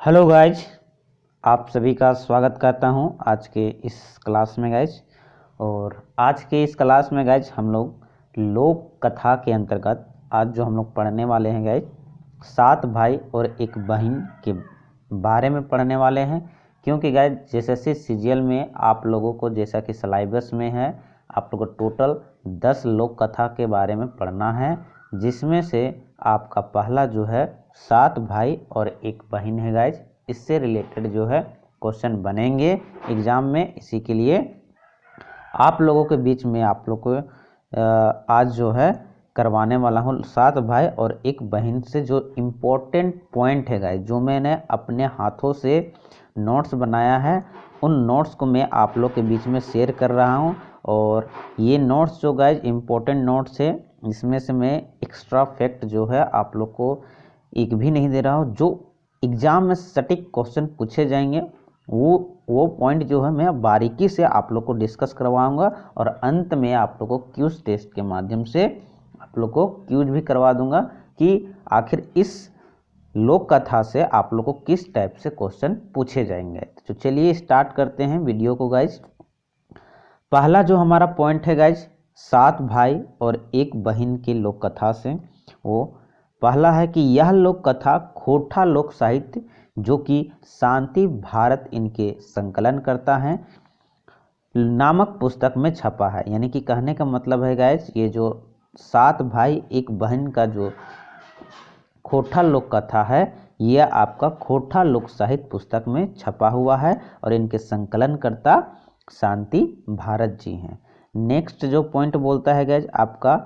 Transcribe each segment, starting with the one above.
Hello guys, आप सभी का स्वागत करता हूं आज के इस क्लास में गाइज। और आज के इस क्लास में गाइज हम लोग लोक कथा के अंतर्गत आज जो हम लोग पढ़ने वाले हैं गाइज, 7 भाई और एक बहन के बारे में पढ़ने वाले हैं। क्योंकि गाइज जैसे सीजीएल में आप लोगों को जैसा कि सिलेबस में है, आप लोगों को टोटल 10 लोक कथा के बारे में पढ़ना है, जिसमें से आपका पहला जो है 7 भाई और एक बहन है गाइज। इससे रिलेटेड जो है क्वेश्चन बनेंगे एग्जाम में। इसी के लिए आप लोगों के बीच में आप लोग को आज जो है करवाने वाला हूँ 7 भाई और एक बहन से जो इम्पोर्टेंट पॉइंट है गाइज, जो मैंने अपने हाथों से नोट्स बनाया है, उन नोट्स को मैं आप लोग के बीच में शेयर कर रहा हूँ। और ये नोट्स जो गाइज इम्पोर्टेंट नोट्स है, इसमें से मैं एक्स्ट्रा फैक्ट जो है आप लोग को एक भी नहीं दे रहा हूँ। जो एग्जाम में सटीक क्वेश्चन पूछे जाएंगे वो पॉइंट जो है मैं बारीकी से आप लोग को डिस्कस करवाऊंगा। और अंत में आप लोग को क्यूज टेस्ट के माध्यम से आप लोग को क्यूज भी करवा दूंगा कि आखिर इस लोक कथा से आप लोग को किस टाइप से क्वेश्चन पूछे जाएंगे। तो चलिए स्टार्ट करते हैं वीडियो को गाइज। पहला जो हमारा पॉइंट है गाइज 7 भाई और एक बहन की लोक कथा से, वो पहला है कि यह लोक कथा खोटा लोक साहित्य जो कि शांति भारत इनके संकलन करता है नामक पुस्तक में छपा है। यानी कि कहने का मतलब है गाइज, ये जो 7 भाई एक बहन का जो खोटा लोक कथा है, यह आपका खोटा लोक साहित्य पुस्तक में छपा हुआ है और इनके संकलनकर्ता शांति भारत जी हैं। नेक्स्ट जो पॉइंट बोलता है गाइज, आपका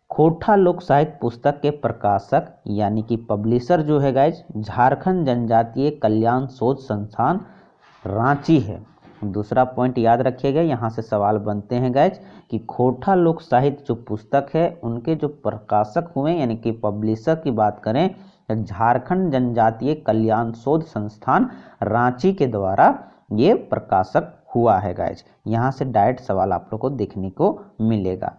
खोटा लोक साहित्य पुस्तक के प्रकाशक यानी कि पब्लिशर जो है गाइज, झारखंड जनजातीय कल्याण शोध संस्थान रांची है। दूसरा पॉइंट याद रखिएगा, यहाँ से सवाल बनते हैं गाइज कि खोटा लोक साहित्य जो पुस्तक है, उनके जो प्रकाशक हुए यानी कि पब्लिशर की बात करें, झारखंड जनजातीय कल्याण शोध संस्थान रांची के द्वारा ये प्रकाशक हुआ है गाइज। यहाँ से डायरेक्ट सवाल आप लोग को देखने को मिलेगा।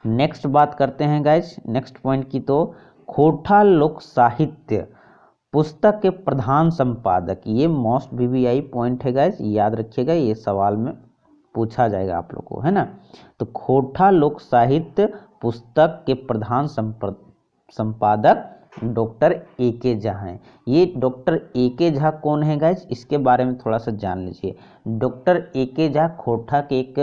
नेक्स्ट बात करते हैं गाइज नेक्स्ट पॉइंट की, तो खोटा लोक साहित्य पुस्तक के प्रधान संपादक, ये मोस्ट वीवीआई पॉइंट है गाइज, याद रखिएगा, ये सवाल में पूछा जाएगा आप लोग को, है ना। तो खोटा लोक साहित्य पुस्तक के प्रधान संपादक डॉक्टर ए.के. झा हैं। ये डॉक्टर ए.के. झा कौन है गाइज, इसके बारे में थोड़ा सा जान लीजिए। Doctor A K. झा खोटा के एक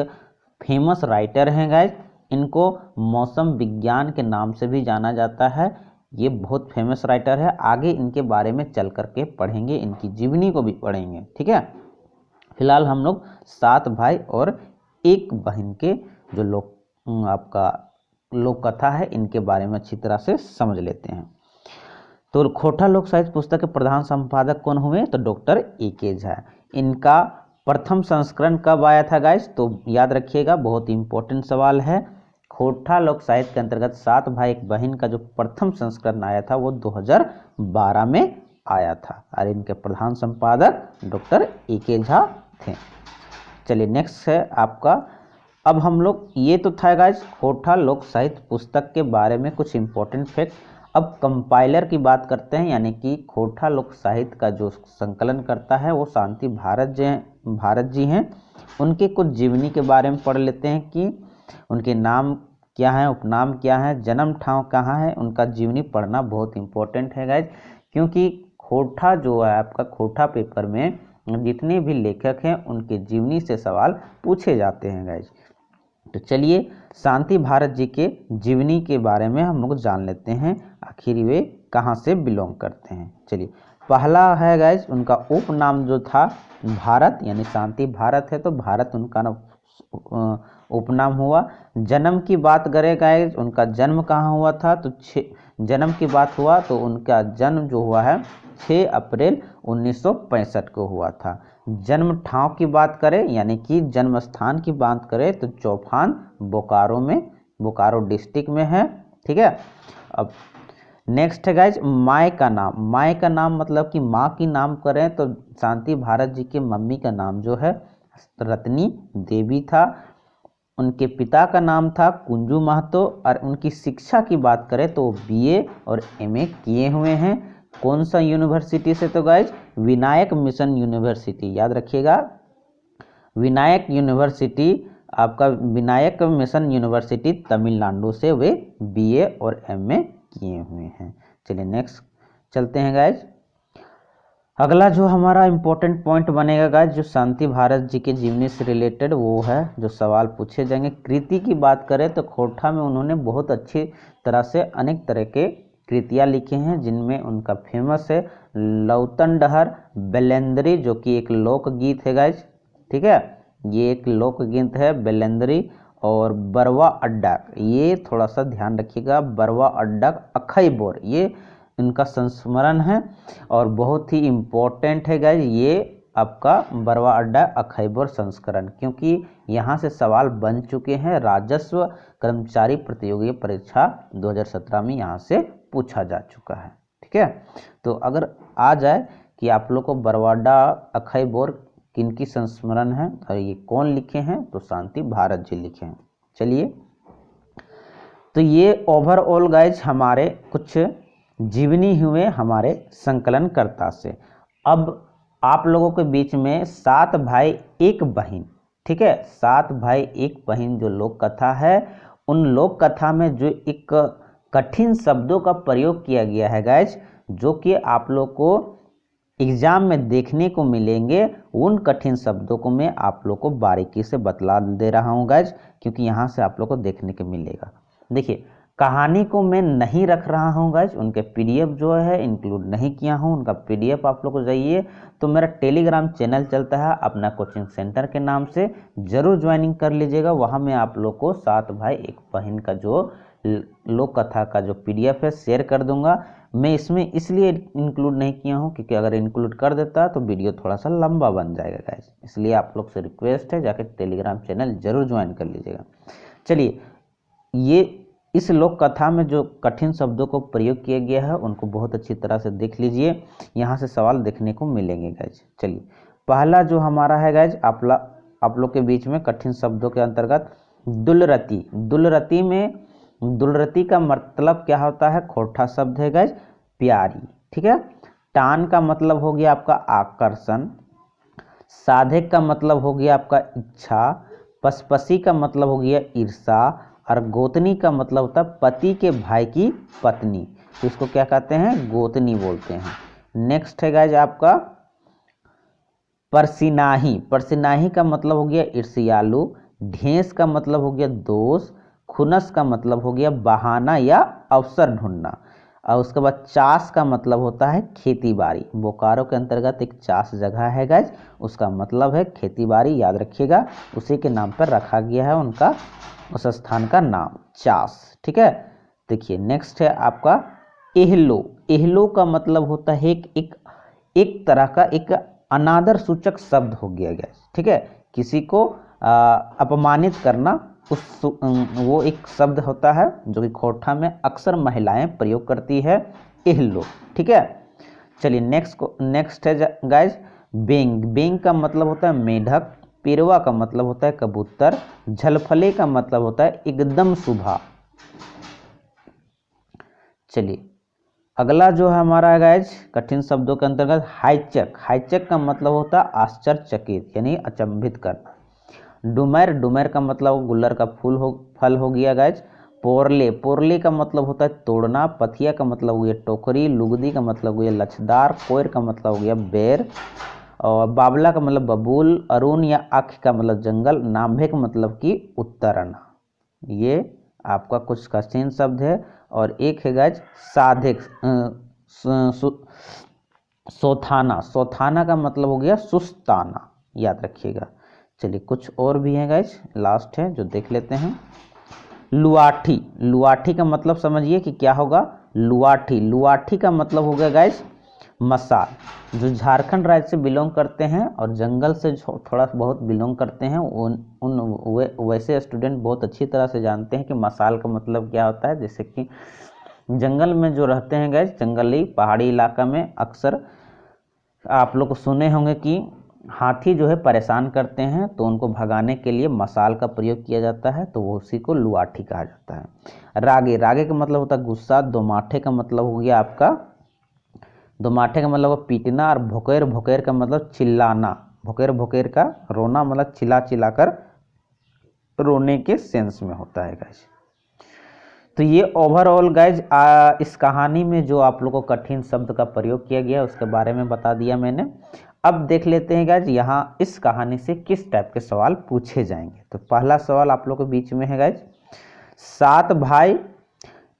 फेमस राइटर हैं गाइज। इनको मौसम विज्ञान के नाम से भी जाना जाता है। ये बहुत फेमस राइटर है। आगे इनके बारे में चल करके पढ़ेंगे, इनकी जीवनी को भी पढ़ेंगे, ठीक है। फिलहाल हम लोग 7 भाई और एक बहन के जो आपका लोक कथा है, इनके बारे में अच्छी तरह से समझ लेते हैं। तो खोटा लोक साहित्य पुस्तक के प्रधान संपादक कौन हुए, तो डॉक्टर ए.के. झा। इनका प्रथम संस्करण कब आया था गाइस, तो याद रखिएगा, बहुत इंपॉर्टेंट सवाल है। खोटा लोक साहित्य के अंतर्गत 7 भाई एक बहन का जो प्रथम संस्करण आया था वो 2012 में आया था और इनके प्रधान संपादक डॉक्टर ए.के. झा थे। चलिए नेक्स्ट है आपका, अब हम लोग, ये तो था गाइस खोटा लोक साहित्य पुस्तक के बारे में कुछ इंपॉर्टेंट फैक्ट। अब कंपाइलर की बात करते हैं, यानी कि खोटा लोक साहित्य का जो संकलन करता है वो शांति भारत जी हैं। उनके कुछ जीवनी के बारे में पढ़ लेते हैं कि उनके नाम क्या है, उपनाम क्या है, जन्म ठाव कहाँ है। उनका जीवनी पढ़ना बहुत इंपॉर्टेंट है गाइज, क्योंकि खोटा जो है आपका खोटा पेपर में जितने भी लेखक हैं उनके जीवनी से सवाल पूछे जाते हैं गाइज। तो चलिए शांति भारत जी के जीवनी के बारे में हम लोग जान लेते हैं, आखिर वे कहाँ से बिलोंग करते हैं। चलिए पहला है गाइज, उनका उपनाम जो था भारत, यानी शांति भारत है तो भारत उनका उपनाम हुआ। जन्म की बात करें गाइज, उनका जन्म कहाँ हुआ था, तो जन्म की बात हुआ तो उनका जन्म जो हुआ है 6 अप्रैल 1965 को हुआ था। जन्म ठाव की बात करें यानी कि जन्म स्थान की बात करें तो चौफान बोकारो में, बोकारो डिस्ट्रिक्ट में है, ठीक है। अब नेक्स्ट है गाइज माँ का नाम। माँ का नाम मतलब कि माँ की नाम करें तो शांति भारत जी के मम्मी का नाम जो है रत्नी देवी था। उनके पिता का नाम था कुंजू महतो और उनकी शिक्षा की बात करें तो बीए और एमए किए हुए हैं। कौन सा यूनिवर्सिटी से? तो गाइज विनायक मिशन यूनिवर्सिटी, याद रखिएगा विनायक यूनिवर्सिटी, आपका विनायक मिशन यूनिवर्सिटी तमिलनाडु से वे बीए और एमए किए हुए हैं। चलिए नेक्स्ट चलते हैं गाइज। अगला जो हमारा इंपॉर्टेंट पॉइंट बनेगा गाइज, जो शांति भारत जी के जीवनी से रिलेटेड वो है जो सवाल पूछे जाएंगे। कृति की बात करें तो खोरठा में उन्होंने बहुत अच्छी तरह से अनेक तरह के कृतियाँ लिखी हैं, जिनमें उनका फेमस है लौतन डहर बेलेंद्री, जो कि एक लोकगीत है गाइज, ठीक है, ये एक लोकगीत है बेलेंद्री। और बरवा अड्डा, ये थोड़ा सा ध्यान रखिएगा, बरवा अड्डा अखई बोर, ये इनका संस्मरण है और बहुत ही इम्पोर्टेंट है गाइज ये आपका बरवा अड्डा अखैबर संस्करण, क्योंकि यहाँ से सवाल बन चुके हैं। राजस्व कर्मचारी प्रतियोगी परीक्षा 2017 में यहाँ से पूछा जा चुका है, ठीक है। तो अगर आ जाए कि आप लोग को बरवा अड्डा अखैबर किनकी संस्मरण है और ये कौन लिखे हैं, तो शांति भारत जी लिखे हैं। चलिए, तो ये ओवरऑल गाइज हमारे कुछ जीवनी हुए हमारे संकलनकर्ता से। अब आप लोगों के बीच में 7 भाई 1 बहन, ठीक है, 7 भाई 1 बहन जो लोक कथा है, उन लोक कथा में जो एक कठिन शब्दों का प्रयोग किया गया है गाइज, जो कि आप लोग को एग्जाम में देखने को मिलेंगे, उन कठिन शब्दों को मैं आप लोग को बारीकी से बतला दे रहा हूँ गाइज, क्योंकि यहाँ से आप लोग को देखने को मिलेगा। देखिए, कहानी को मैं नहीं रख रहा हूँ गाइज, उनके पीडीएफ जो है इंक्लूड नहीं किया हूँ, उनका पीडीएफ आप लोग को चाहिए तो मेरा टेलीग्राम चैनल चलता है अपना कोचिंग सेंटर के नाम से, जरूर ज्वाइनिंग कर लीजिएगा। वहाँ मैं आप लोग को 7 भाई 1 बहन का जो लोक कथा का जो पीडीएफ है शेयर कर दूंगा। मैं इसमें इसलिए इंक्लूड नहीं किया हूँ क्योंकि अगर इंक्लूड कर देता तो वीडियो थोड़ा सा लंबा बन जाएगा गाइज, इसलिए आप लोग से रिक्वेस्ट है जाकर टेलीग्राम चैनल जरूर ज्वाइन कर लीजिएगा। चलिए, ये इस लोक कथा में जो कठिन शब्दों को प्रयोग किया गया है उनको बहुत अच्छी तरह से देख लीजिए, यहाँ से सवाल देखने को मिलेंगे गाइज। चलिए, पहला जो हमारा है गाइज आप लोग के बीच में कठिन शब्दों के अंतर्गत दुलरती। दुलरती में दुलरती का मतलब क्या होता है? खोरठा शब्द है गाइज, प्यारी, ठीक है। टान का मतलब हो गया आपका आकर्षण, साधक का मतलब हो गया आपका इच्छा, पसपसी का मतलब हो गया ईर्षा, और गोतनी का मतलब होता है पति के भाई की पत्नी, तो इसको क्या कहते हैं? गोतनी बोलते हैं। नेक्स्ट है गाइज आपका परसिनाही। परसिनाही का मतलब हो गया ईर्ष्यालु, ढेंस का मतलब हो गया दोष, खुनस का मतलब हो गया बहाना या अवसर ढूंढना, और उसके बाद चास का मतलब होता है खेती बाड़ी। बोकारो के अंतर्गत एक चास जगह है गाइज, उसका मतलब है खेती बाड़ी, याद रखिएगा, उसी के नाम पर रखा गया है उनका उस स्थान का नाम चास, ठीक है। देखिए, नेक्स्ट है आपका एहलो। एहलो का मतलब होता है एक तरह का एक अनादर सूचक शब्द हो गया गाइज, ठीक है, किसी को अपमानित करना, वो एक शब्द होता है जो कि खोरठा में अक्सर महिलाएं प्रयोग करती है, एहलो, ठीक है। चलिए, नेक्स्ट है गाइज बेंग। बेंग का मतलब होता है मेढक, पेरवा का मतलब होता है कबूतर, झलफले का मतलब होता है एकदम सुबह। चलिए, अगला जो है हमारा गाइज कठिन शब्दों के अंतर्गत हाईचक। हाईचक का मतलब होता है आश्चर्यचकित यानी अचंभित करना। डुमर, डुमर का मतलब गुल्लर का फल हो गया गाइज। पोरले, पोरले का मतलब होता है तोड़ना। पथिया का मतलब हो गया टोकरी, लुगदी का मतलब हो गया लछदार, कोयर का मतलब हो गया बेर, और बाबला का मतलब बबूल, अरुण या आँख का मतलब जंगल, नाभे का मतलब कि उत्तरना। ये आपका कुछ कठिन शब्द है। और एक है गाइज साधक, सोथाना। सोथाना का मतलब हो गया सुस्ताना, याद रखिएगा। चलिए, कुछ और भी है गाइज, लास्ट है जो देख लेते हैं। लुआठी। लुआठी का मतलब समझिए कि क्या होगा? लुआठी, लुआठी का मतलब हो गया गाइज मसाल। जो झारखंड राज्य से बिलोंग करते हैं और जंगल से थोड़ा बहुत बिलोंग करते हैं वैसे स्टूडेंट बहुत अच्छी तरह से जानते हैं कि मसाल का मतलब क्या होता है। जैसे कि जंगल में जो रहते हैं गाइज, जंगली पहाड़ी इलाका में अक्सर आप लोग सुने होंगे कि हाथी जो है परेशान करते हैं, तो उनको भगाने के लिए मसाल का प्रयोग किया जाता है, तो वो उसी को लुआठी कहा जाता है। रागे, रागे का मतलब होता है गुस्सा। दोमाठे का मतलब हो गया आपका दोमाठे का मतलब पीटना, और भोकेर भोकेर का मतलब चिल्लाना। भोकेर भोकेर का रोना मतलब चिल्ला चिल्ला कर रोने के सेंस में होता है गाइज। तो ये ओवरऑल गाइज इस कहानी में जो आप लोगों को कठिन शब्द का प्रयोग किया गया उसके बारे में बता दिया मैंने। अब देख लेते हैं गाइज यहाँ इस कहानी से किस टाइप के सवाल पूछे जाएंगे। तो पहला सवाल आप लोगों के बीच में है गाइज, 7 भाई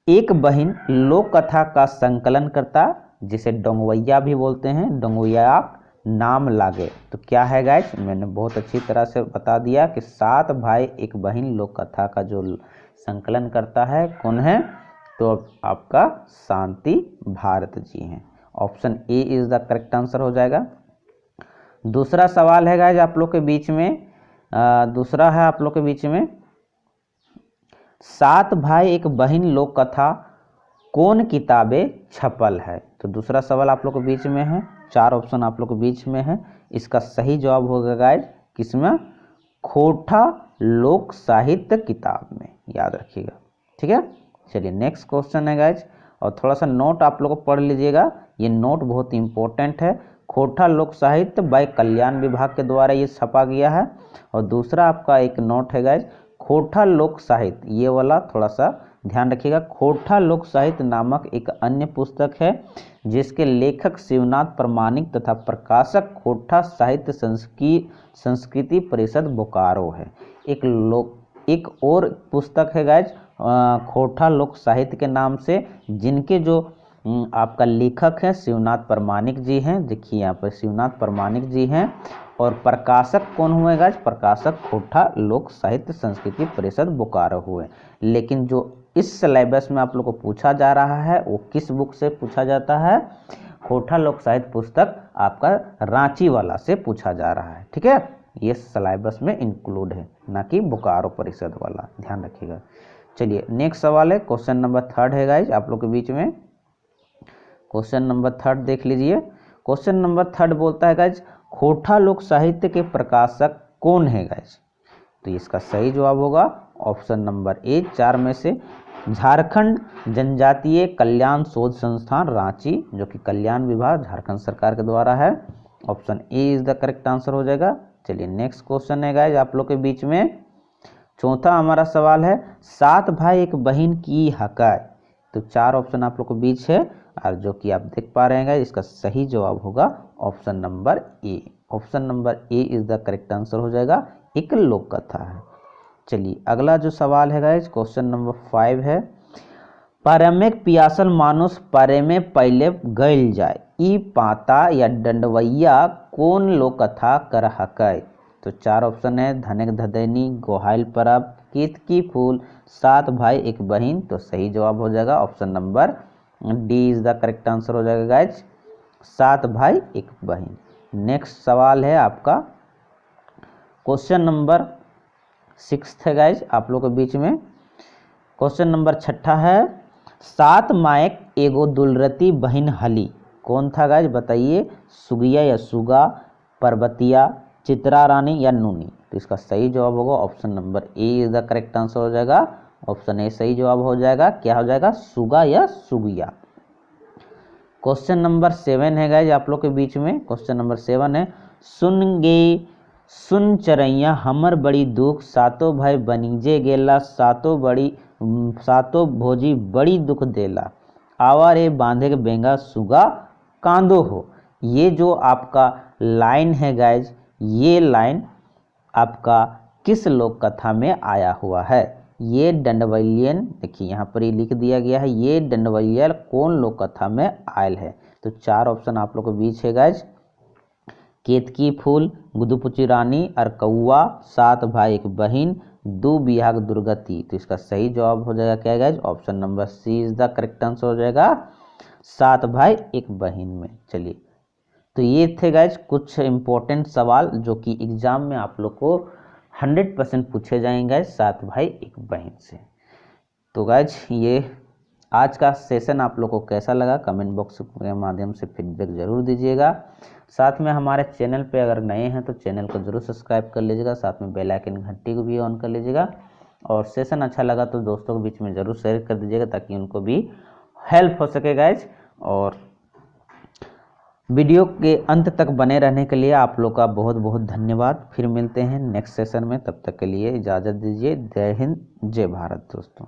एक बहन लोक कथा का संकलन करता, जिसे डोंगवैया भी बोलते हैं, डोंगवैया नाम लागे। तो क्या है गाइज, मैंने बहुत अच्छी तरह से बता दिया कि 7 भाई एक बहन लोक कथा का जो संकलन करता है कौन है, तो आपका शांति भारत जी हैं। Option A is the correct answer हो जाएगा। दूसरा सवाल है गाइज आप लोग के बीच में, दूसरा है आप लोग के बीच में, 7 भाई एक बहन लोक कथा कौन किताबें छपल है। तो दूसरा सवाल आप लोग के बीच में है, 4 ऑप्शन आप लोग के बीच में है। इसका सही जवाब होगा गाइज किसमें, खोटा लोक साहित्य किताब में, याद रखिएगा। ठीक है, चलिए नेक्स्ट क्वेश्चन है गाइज, और थोड़ा सा नोट आप लोग पढ़ लीजिएगा, ये नोट बहुत इंपॉर्टेंट है। खोटा लोक साहित्य बाय कल्याण विभाग के द्वारा ये छपा गया है। और दूसरा आपका एक नोट है गाइज, खोटा लोक साहित्य, ये वाला थोड़ा सा ध्यान रखिएगा। खोटा लोक साहित्य नामक एक अन्य पुस्तक है जिसके लेखक शिवनाथ प्रमाणिक तथा प्रकाशक खोटा साहित्य संस्कृति परिषद बोकारो है। एक और पुस्तक है गाइज खोटा लोक साहित्य के नाम से, जिनके जो आपका लेखक है शिवनाथ प्रमाणिक जी हैं। देखिए यहाँ पर शिवनाथ प्रमाणिक जी हैं, और प्रकाशक कौन हुए गाइज, प्रकाशक खोटा लोक साहित्य संस्कृति परिषद बोकारो हुए। लेकिन जो इस सिलेबस में आप लोग को पूछा जा रहा है वो किस बुक से पूछा जाता है, खोटा लोक साहित्य पुस्तक आपका रांची वाला से पूछा जा रहा है। ठीक है, ये सिलेबस में इंक्लूड है, ना कि बोकारो परिषद वाला, ध्यान रखिएगा। चलिए नेक्स्ट सवाल है, क्वेश्चन नंबर 3 है गाइज आप लोग के बीच में। क्वेश्चन नंबर 3 देख लीजिए। क्वेश्चन नंबर 3 बोलता है गाइज, खोटा लोक साहित्य के प्रकाशक कौन है गाइज। तो इसका सही जवाब होगा ऑप्शन नंबर ए, 4 में से झारखंड जनजातीय कल्याण शोध संस्थान रांची, जो कि कल्याण विभाग झारखंड सरकार के द्वारा है। Option A is the correct answer हो जाएगा। चलिए नेक्स्ट क्वेश्चन है गाइज आप लोग के बीच में। चौथा हमारा सवाल है, 7 भाई एक बहन की हकायत। तो 4 ऑप्शन आप लोग के बीच है, और जो कि आप देख पा रहे हैं इसका सही जवाब होगा option number A. Option number A is the correct answer हो जाएगा, एक लोक कथा है। चलिए अगला जो सवाल है गाइज क्वेश्चन नंबर 5 है, पारमेक पियासल मानुष पारे में पहले गैल जाए, ई पाता या डंडवैया कौन लोक कथा कर हकै। तो 4 ऑप्शन है, धनक धदैनी, गोहाइल परब, केतकी फूल, 7 भाई एक बहन। तो सही जवाब हो जाएगा option number D is the correct answer हो जाएगा गाइज, 7 भाई एक बहन। नेक्स्ट सवाल है आपका क्वेश्चन नंबर 6 है गाइज आप लोग के बीच में। क्वेश्चन नंबर 6 है, 7 मायक एगो दुलरती बहन हली, कौन था गाइज बताइए, सुगिया या सुगा, पर्वतिया, चित्रा रानी या नूनी। तो इसका सही जवाब होगा option number A is the correct answer हो जाएगा। ऑप्शन ए सही जवाब हो जाएगा, क्या हो जाएगा, सुगा या सुगिया। क्वेश्चन नंबर 7 है गाइज आप लोग के बीच में। क्वेश्चन नंबर 7 है, सुन गे सुन चरैया हमर बड़ी दुख, सातों भाई बनीजे गेला, सातों भोजी बड़ी दुख देला, आवा रे बांधे के बेंगा सुगा कांदो हो। ये जो आपका लाइन है गाइज, ये लाइन आपका किस लोक कथा में आया हुआ है। ये दंडवैयन, देखिए यहाँ पर ये लिख दिया गया है, ये दंडवैयल कौन लोक कथा में आयल है। तो 4 ऑप्शन आप लोग के बीच है गाइज, केतकी फूल, गुदुपुची रानी, और कौआ, 7 भाई एक बहन, दो बिहाग दुर्गति। तो इसका सही जवाब हो जाएगा क्या guys, option number C is the correct answer हो जाएगा, 7 भाई एक बहन में। चलिए तो ये थे गाइज कुछ इंपॉर्टेंट सवाल जो कि एग्जाम में आप लोग को 100% पूछे जाएंगे 7 भाई एक बहन से। तो गाइज ये आज का सेशन आप लोग को कैसा लगा, कमेंट बॉक्स के माध्यम से फीडबैक जरूर दीजिएगा। साथ में हमारे चैनल पे अगर नए हैं तो चैनल को जरूर सब्सक्राइब कर लीजिएगा, साथ में बेल आइकन घंटी को भी ऑन कर लीजिएगा। और सेशन अच्छा लगा तो दोस्तों के बीच में ज़रूर शेयर कर दीजिएगा ताकि उनको भी हेल्प हो सके गाइज। और वीडियो के अंत तक बने रहने के लिए आप लोग का बहुत बहुत धन्यवाद। फिर मिलते हैं नेक्स्ट सेशन में, तब तक के लिए इजाज़त दीजिए। जय हिंद, जय भारत दोस्तों।